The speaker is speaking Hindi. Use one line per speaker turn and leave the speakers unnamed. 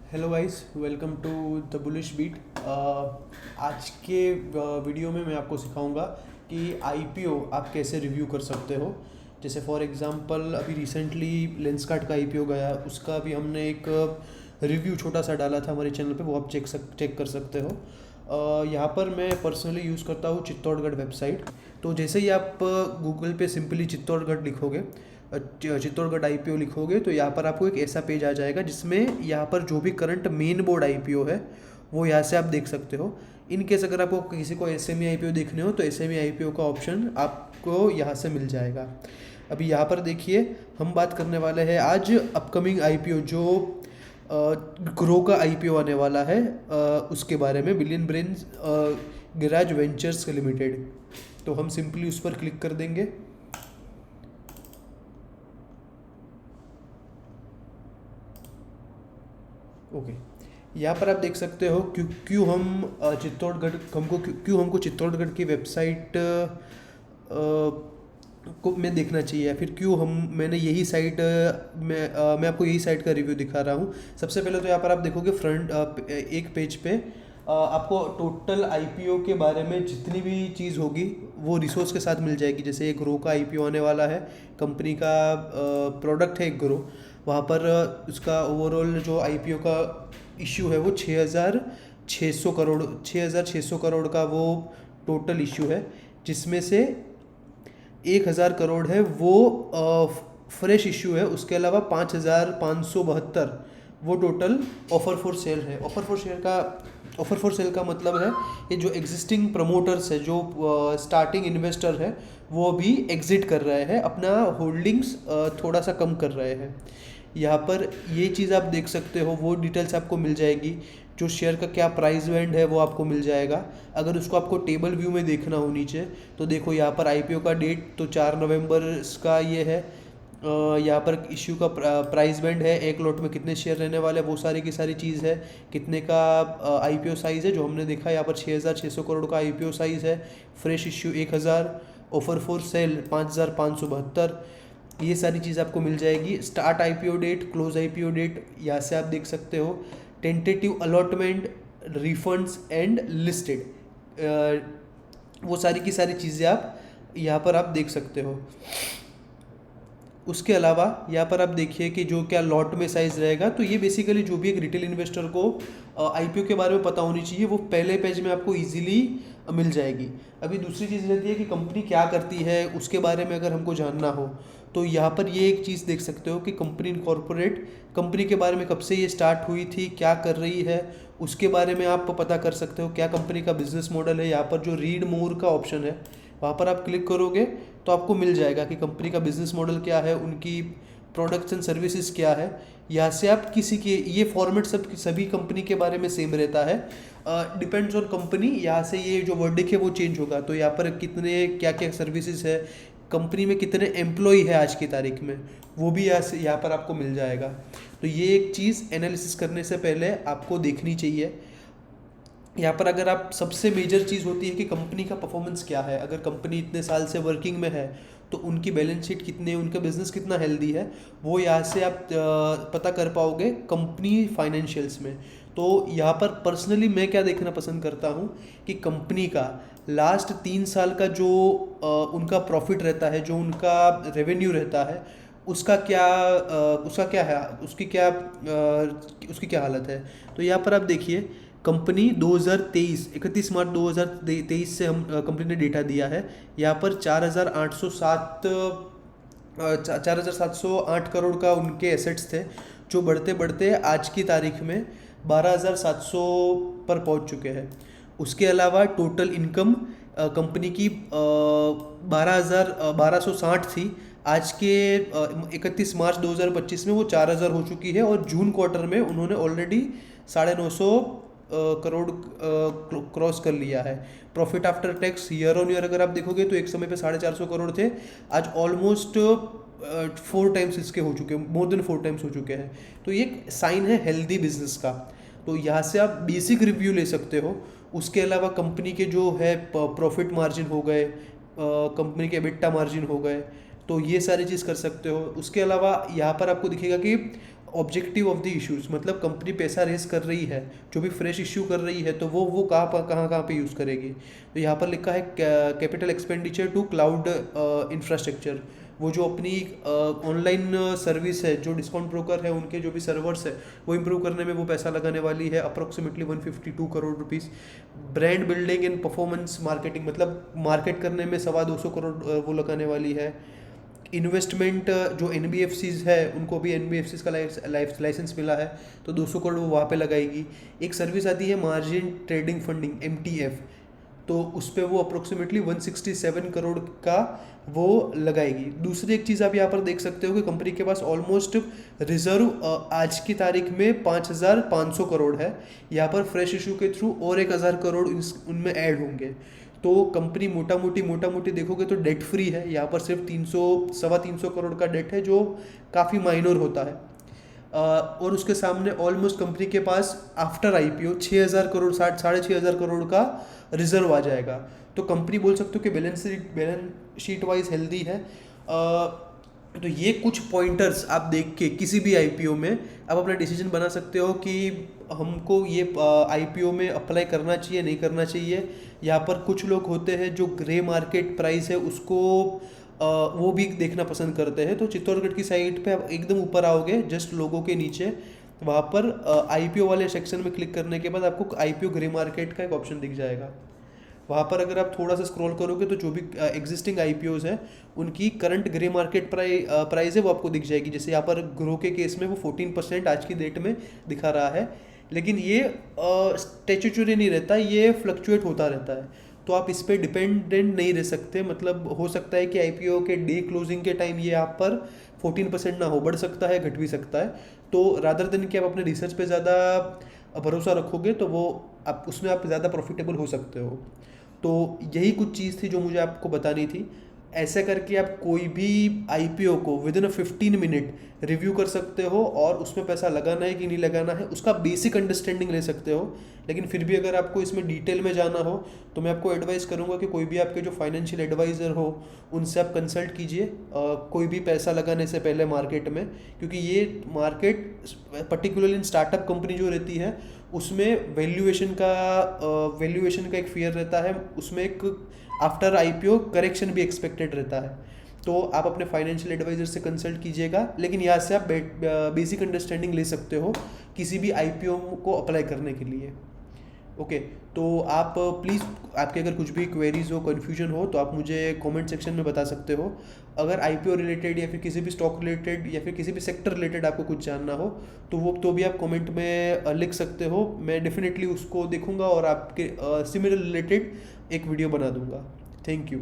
Hello guys, welcome to the bullish beat. आज के वीडियो में मैं आपको सिखाऊंगा कि आईपीओ आप कैसे रिव्यू कर सकते हो। जैसे फॉर एग्जांपल अभी रिसेंटली लेंसकार्ट का आईपीओ गया, उसका भी हमने एक रिव्यू छोटा सा डाला था हमारे चैनल पे, वो आप चेक कर सकते हो। यहाँ पर मैं पर्सनली यूज़ करता हूँ चित्तौड़गढ़ वेबसाइट। तो जैसे ही आप गूगल पे सिंपली चित्तौड़गढ़ लिखोगे, चित्तौड़गढ़ आईपीओ लिखोगे, तो यहाँ पर आपको एक ऐसा पेज आ जाएगा जिसमें यहाँ पर जो भी करंट मेन बोर्ड आईपीओ है वो यहाँ से आप देख सकते हो। इन केस अगर आपको किसी को एसएमई आईपीओ देखने हो तो एसएमई आईपीओ का ऑप्शन आपको यहाँ से मिल जाएगा। अभी यहाँ पर देखिए, हम बात करने वाले हैं आज अपकमिंग आईपीओ जो ग्रो का आईपीओ आने वाला है, उसके बारे में, billion brains garage ventures limited. तो हम सिंपली उस पर क्लिक कर देंगे। ओके, यहाँ पर आप देख सकते हो क्यों क्यों हम चित्तौड़गढ़ हमको क्यों हमको चित्तौड़गढ़ की वेबसाइट को में देखना चाहिए, या फिर क्यों मैंने यही साइट मैं आपको यही साइट का रिव्यू दिखा रहा हूँ। सबसे पहले तो यहाँ पर आप देखोगे फ्रंट एक पेज पे आपको टोटल आईपीओ के बारे में जितनी भी चीज़ होगी वो रिसोर्स के साथ मिल जाएगी। जैसे एक ग्रो का आईपीओ आने वाला है, कंपनी का प्रोडक्ट है एक ग्रो। वहाँ पर उसका ओवरऑल जो आईपीओ का इश्यू है वो 6,600 करोड़ का वो टोटल इश्यू है, जिसमें से 1,000 करोड़ है वो फ्रेश इश्यू है। उसके अलावा 5,572 वो टोटल ऑफर फॉर सेल है। ऑफर फॉर सेल का मतलब है ये जो एग्जिस्टिंग प्रमोटर्स है, जो स्टार्टिंग इन्वेस्टर है, वो भी एग्जिट कर रहे हैं, अपना होल्डिंग्स थोड़ा सा कम कर रहे हैं। यहाँ पर ये चीज़ आप देख सकते हो, वो डिटेल्स आपको मिल जाएगी। जो शेयर का क्या प्राइस बैंड है वो आपको मिल जाएगा। अगर उसको आपको टेबल व्यू में देखना हो नीचे, तो देखो यहाँ पर आईपीओ का डेट तो 4 नवंबर का ये है। यहाँ पर इश्यू का प्राइस बैंड है, एक लॉट में कितने शेयर रहने वाले, वो सारी की सारी चीज़ है। कितने का आईपीओ साइज़ है जो हमने देखा, यहाँ पर 6,600 करोड़ का आईपीओ साइज़ है। Fresh issue 1,000, offer for sale 5,572, ये सारी चीज़ आपको मिल जाएगी। Start IPO date, close IPO date यहाँ से आप देख सकते हो। Tentative allotment, refunds and listed, वो सारी की सारी चीज़ें आप यहाँ पर आप देख सकते हो। उसके अलावा यहाँ पर आप देखिए कि जो क्या लॉट में साइज़ रहेगा। तो ये बेसिकली जो भी एक रिटेल इन्वेस्टर को आईपीओ के बारे में पता होनी चाहिए, वो पहले पेज में आपको इजीली मिल जाएगी। अभी दूसरी चीज़ रहती है कि कंपनी क्या करती है, उसके बारे में अगर हमको जानना हो तो यहाँ पर ये एक चीज़ देख सकते हो कि कंपनी इनकॉर्पोरेट, कंपनी के बारे में कब से ये स्टार्ट हुई थी, क्या कर रही है, उसके बारे में आप पता कर सकते हो। क्या कंपनी का बिजनेस मॉडल है, यहाँ पर जो रीड मोर का ऑप्शन है वहाँ पर आप क्लिक करोगे तो आपको मिल जाएगा कि कंपनी का बिजनेस मॉडल क्या है, उनकी प्रोडक्ट्स एंड सर्विसेज क्या है। यहाँ से आप किसी के, ये फॉर्मेट सभी कंपनी के बारे में सेम रहता है, डिपेंड्स ऑन कंपनी। यहाँ से ये जो वर्डिक है वो चेंज होगा। तो यहाँ पर कितने क्या क्या सर्विसेज है, कंपनी में कितने एम्प्लॉय है आज की तारीख में, वो भी यहाँ पर आपको मिल जाएगा। तो ये एक चीज़ एनालिसिस करने से पहले आपको देखनी चाहिए। यहाँ पर अगर आप, सबसे मेजर चीज़ होती है कि कंपनी का परफॉर्मेंस क्या है। अगर कंपनी इतने साल से वर्किंग में है तो उनकी बैलेंस शीट कितनी है, उनका बिजनेस कितना हेल्दी है, वो यहाँ से आप पता कर पाओगे कंपनी फाइनेंशियल्स में। तो यहाँ पर पर्सनली मैं क्या देखना पसंद करता हूँ कि कंपनी का लास्ट 3 साल का जो उनका प्रॉफिट रहता है, जो उनका रेवेन्यू रहता है, उसका क्या है, उसकी क्या हालत है। तो यहाँ पर आप देखिए, कंपनी 2023 31 मार्च 2023 से हम कंपनी ने डेटा दिया है। यहाँ पर 4,708 करोड़ का उनके एसेट्स थे, जो बढ़ते बढ़ते आज की तारीख में 12,700 पर पहुँच चुके हैं। उसके अलावा टोटल इनकम कंपनी की 12,60 थी, आज के 31 मार्च 2025 में वो 4,000 हो चुकी है। और जून क्वार्टर में उन्होंने ऑलरेडी 950 करोड़ क्रॉस कर लिया है। Profit after tax year on year अगर आप देखोगे तो एक समय पे 450 करोड़ थे, आज ऑलमोस्ट 4 टाइम्स इसके हो चुके हैं, मोर देन 4 टाइम्स हो चुके हैं। तो ये एक साइन है हेल्दी बिजनेस का। तो यहाँ से आप बेसिक रिव्यू ले सकते हो। उसके अलावा कंपनी के जो है प्रॉफिट मार्जिन हो गए, कंपनी के एबिटा मार्जिन हो गए, तो ये सारी चीज़ कर सकते हो। उसके अलावा यहाँ पर आपको दिखेगा कि ऑब्जेक्टिव ऑफ द इश्यूज, मतलब कंपनी पैसा रेस कर रही है, जो भी फ्रेश इश्यू कर रही है, तो वो कहाँ पे यूज़ करेगी। तो यहाँ पर लिखा है capital expenditure to cloud infrastructure, वो जो अपनी ऑनलाइन सर्विस है, जो डिस्काउंट ब्रोकर है, उनके जो भी सर्वर्स है वो इम्प्रूव करने में वो पैसा लगाने वाली है, approximately 152 crore rupees. Brand building and performance marketing, मतलब मार्केट करने में 225 करोड़ वो लगाने वाली है। इन्वेस्टमेंट जो NBFCs है, उनको भी NBFCs का लाइसेंस मिला है, तो 200 करोड़ वो वहाँ पे लगाएगी। एक सर्विस आती है मार्जिन ट्रेडिंग फंडिंग, MTF, तो उस पर वो अप्रोक्सीमेटली 167 करोड़ का वो लगाएगी। दूसरी एक चीज़ आप यहाँ पर देख सकते हो कि कंपनी के पास ऑलमोस्ट रिजर्व आज की तारीख में 5,500 करोड़ है। यहाँ पर फ्रेश इशू के थ्रू और 1,000 करोड़ उनमें ऐड होंगे। तो कंपनी मोटा मोटी देखोगे तो डेट फ्री है। यहाँ पर सिर्फ 300 करोड़ का डेट है, जो काफ़ी माइनर होता है। और उसके सामने ऑलमोस्ट कंपनी के पास आफ्टर IPO 6,000 करोड़, 6,500 करोड़ का रिजर्व आ जाएगा। तो कंपनी बोल सकते हो कि बैलेंस शीट वाइज हेल्दी है। तो ये कुछ पॉइंटर्स आप देख के किसी भी IPO में आप अपना डिसीजन बना सकते हो कि हमको ये IPO में अप्लाई करना चाहिए, नहीं करना चाहिए। यहाँ पर कुछ लोग होते हैं जो ग्रे मार्केट प्राइस है उसको वो भी देखना पसंद करते हैं। तो चित्तौड़गढ़ की साइट पे आप एकदम ऊपर आओगे, जस्ट लोगों के नीचे, वहाँ पर IPO वाले सेक्शन में क्लिक करने के बाद आपको IPO ग्रे मार्केट का एक ऑप्शन दिख जाएगा। वहाँ पर अगर आप थोड़ा सा स्क्रॉल करोगे तो जो भी एग्जिस्टिंग IPOs हैं उनकी करंट ग्रे मार्केट प्राइस है वो आपको दिख जाएगी। जैसे यहाँ पर ग्रो के केस में वो 14% आज की डेट में दिखा रहा है, लेकिन ये स्टैट्यूटरी नहीं रहता, ये फ्लक्चुएट होता रहता है। तो आप इस पर डिपेंडेंट नहीं रह सकते। मतलब हो सकता है कि IPO के डे क्लोजिंग के टाइम ये आप पर 14% ना हो, बढ़ सकता है, घट भी सकता है। तो रादर देन कि आप अपने रिसर्च पे ज़्यादा भरोसा रखोगे तो वो आप उसमें आप ज़्यादा प्रॉफिटेबल हो सकते हो। तो यही कुछ चीज़ थी जो मुझे आपको बतानी थी। ऐसा करके आप कोई भी IPO को विदिन 15 मिनट रिव्यू कर सकते हो और उसमें पैसा लगाना है कि नहीं लगाना है उसका बेसिक अंडरस्टैंडिंग ले सकते हो। लेकिन फिर भी अगर आपको इसमें डिटेल में जाना हो तो मैं आपको एडवाइस करूंगा कि कोई भी आपके जो फाइनेंशियल एडवाइज़र हो उनसे आप कंसल्ट कीजिए कोई भी पैसा लगाने से पहले मार्केट में, क्योंकि ये market particularly in startup company जो रहती है उसमें वैल्यूएशन का एक फियर रहता है, उसमें एक आफ्टर IPO करेक्शन भी एक्सपेक्टेड रहता है। तो आप अपने फाइनेंशियल एडवाइजर से कंसल्ट कीजिएगा, लेकिन यहाँ से आप बेसिक अंडरस्टैंडिंग ले सकते हो किसी भी IPO को अप्लाई करने के लिए। ओके, तो आप प्लीज़, आपके अगर कुछ भी क्वेरीज हो, कन्फ्यूजन हो, तो आप मुझे कमेंट सेक्शन में बता सकते हो। अगर IPO रिलेटेड या फिर किसी भी स्टॉक रिलेटेड या फिर किसी भी सेक्टर रिलेटेड आपको कुछ जानना हो तो भी आप कमेंट में लिख सकते हो। मैं डेफिनेटली उसको देखूंगा और आपके सिमिलर रिलेटेड एक वीडियो बना दूंगा। Thank you.